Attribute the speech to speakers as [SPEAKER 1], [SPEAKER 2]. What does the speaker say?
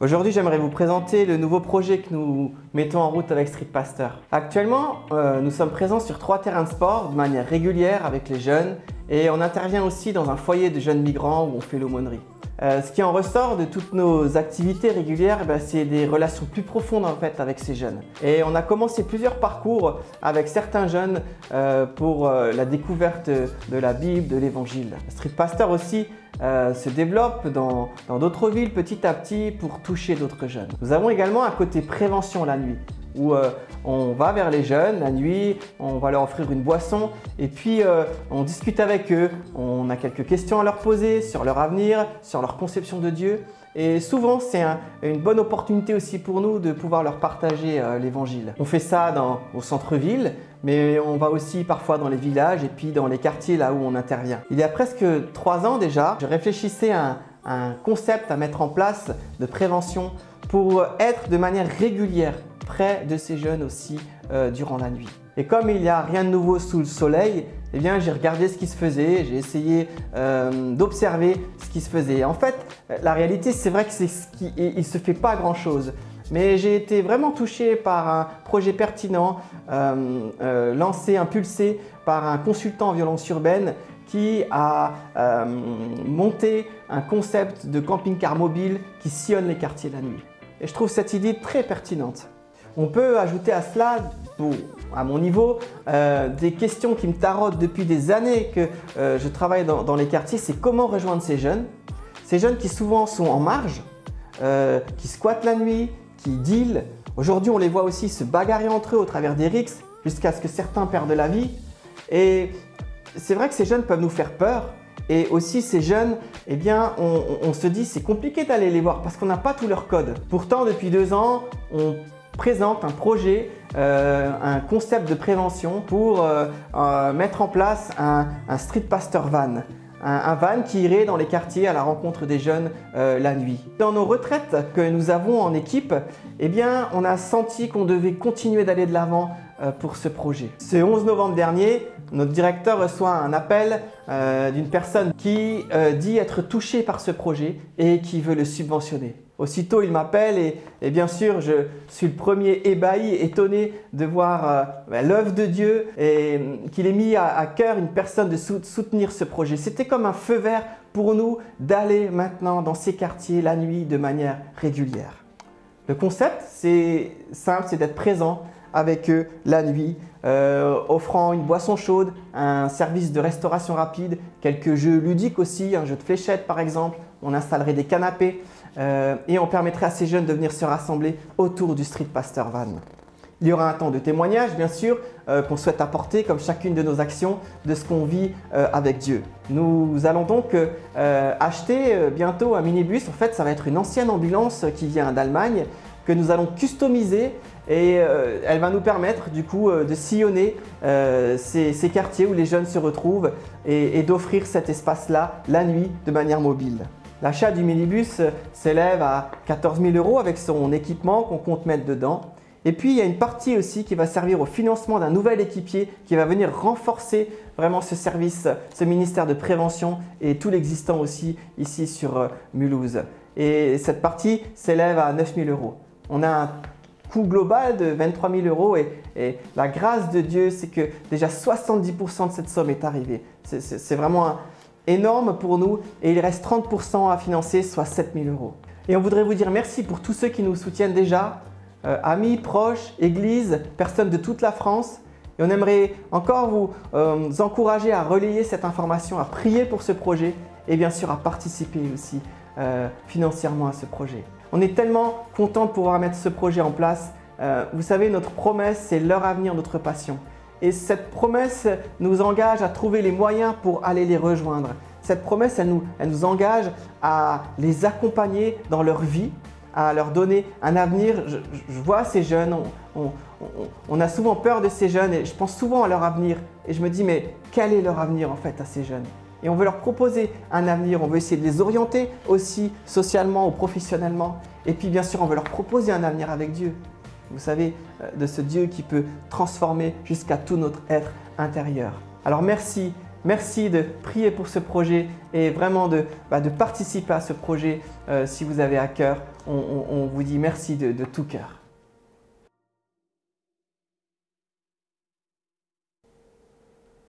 [SPEAKER 1] Aujourd'hui, j'aimerais vous présenter le nouveau projet que nous mettons en route avec Street Pastor. Actuellement, nous sommes présents sur 3 terrains de sport de manière régulière avec les jeunes et on intervient aussi dans un foyer de jeunes migrants où on fait l'aumônerie. Ce qui en ressort de toutes nos activités régulières, c'est des relations plus profondes en fait avec ces jeunes. Et on a commencé plusieurs parcours avec certains jeunes pour la découverte de la Bible, de l'Évangile. Street Pastor aussi se développe dans d'autres villes petit à petit pour toucher d'autres jeunes. Nous avons également un côté prévention la nuit où on va vers les jeunes la nuit, on va leur offrir une boisson et puis on discute avec eux, on a quelques questions à leur poser sur leur avenir, sur leur conception de Dieu. Et souvent, c'est une bonne opportunité aussi pour nous de pouvoir leur partager l'Évangile. On fait ça au centre-ville, mais on va aussi parfois dans les villages et puis dans les quartiers là où on intervient. Il y a presque 3 ans déjà, je réfléchissais à un concept à mettre en place de prévention pour être de manière régulière près de ces jeunes aussi durant la nuit. Et comme il n'y a rien de nouveau sous le soleil, eh bien, j'ai regardé ce qui se faisait, j'ai essayé d'observer ce qui se faisait. En fait, la réalité, c'est vrai qu'il ne se fait pas grand-chose. Mais j'ai été vraiment touché par un projet pertinent, lancé, impulsé par un consultant en violence urbaine qui a monté un concept de camping-car mobile qui sillonne les quartiers la nuit. Et je trouve cette idée très pertinente. On peut ajouter à cela, à mon niveau, des questions qui me taraudent depuis des années que je travaille dans les quartiers, c'est comment rejoindre ces jeunes qui souvent sont en marge, qui squattent la nuit, qui dealent. Aujourd'hui, on les voit aussi se bagarrer entre eux au travers des rixes jusqu'à ce que certains perdent la vie. Et c'est vrai que ces jeunes peuvent nous faire peur. Et aussi ces jeunes, eh bien, on se dit c'est compliqué d'aller les voir parce qu'on n'a pas tous leurs codes. Pourtant, depuis 2 ans, on présente un projet, un concept de prévention pour mettre en place un Street Pastor van. Un van qui irait dans les quartiers à la rencontre des jeunes la nuit. Dans nos retraites que nous avons en équipe, eh bien, on a senti qu'on devait continuer d'aller de l'avant pour ce projet. Ce 11 novembre dernier, notre directeur reçoit un appel d'une personne qui dit être touchée par ce projet et qui veut le subventionner. Aussitôt, il m'appelle et bien sûr, je suis le premier ébahi, étonné de voir l'œuvre de Dieu et qu'il ait mis à cœur une personne de soutenir ce projet. C'était comme un feu vert pour nous d'aller maintenant dans ces quartiers la nuit de manière régulière. Le concept, c'est simple, c'est d'être présent avec eux la nuit, offrant une boisson chaude, un service de restauration rapide, quelques jeux ludiques aussi, un jeu de fléchettes par exemple, on installerait des canapés et on permettrait à ces jeunes de venir se rassembler autour du Street Pastor Van. Il y aura un temps de témoignage bien sûr qu'on souhaite apporter comme chacune de nos actions de ce qu'on vit avec Dieu. Nous allons donc acheter bientôt un minibus, en fait ça va être une ancienne ambulance qui vient d'Allemagne que nous allons customiser et elle va nous permettre du coup de sillonner ces quartiers où les jeunes se retrouvent et d'offrir cet espace-là la nuit de manière mobile. L'achat du minibus s'élève à 14 000 € avec son équipement qu'on compte mettre dedans. Et puis il y a une partie aussi qui va servir au financement d'un nouvel équipier qui va venir renforcer vraiment ce service, ce ministère de prévention et tout l'existant aussi ici sur Mulhouse. Et cette partie s'élève à 9 000 €. On a un coût global de 23 000 € et la grâce de Dieu, c'est que déjà 70 % de cette somme est arrivée. C'est vraiment énorme pour nous et il reste 30 % à financer, soit 7 000 €. Et on voudrait vous dire merci pour tous ceux qui nous soutiennent déjà, amis, proches, églises, personnes de toute la France. Et on aimerait encore vous encourager à relayer cette information, à prier pour ce projet et bien sûr à participer aussi financièrement à ce projet. On est tellement content de pouvoir mettre ce projet en place. Vous savez, notre promesse, c'est leur avenir, notre passion. Et cette promesse nous engage à trouver les moyens pour aller les rejoindre. Cette promesse, elle nous engage à les accompagner dans leur vie, à leur donner un avenir. Je vois ces jeunes, on a souvent peur de ces jeunes et je pense souvent à leur avenir. Et je me dis, mais quel est leur avenir en fait à ces jeunes ? Et on veut leur proposer un avenir, on veut essayer de les orienter aussi socialement ou professionnellement. Et puis bien sûr, on veut leur proposer un avenir avec Dieu. Vous savez, de ce Dieu qui peut transformer jusqu'à tout notre être intérieur. Alors merci Merci de prier pour ce projet et vraiment de participer à ce projet si vous avez à cœur. On vous dit merci de tout cœur.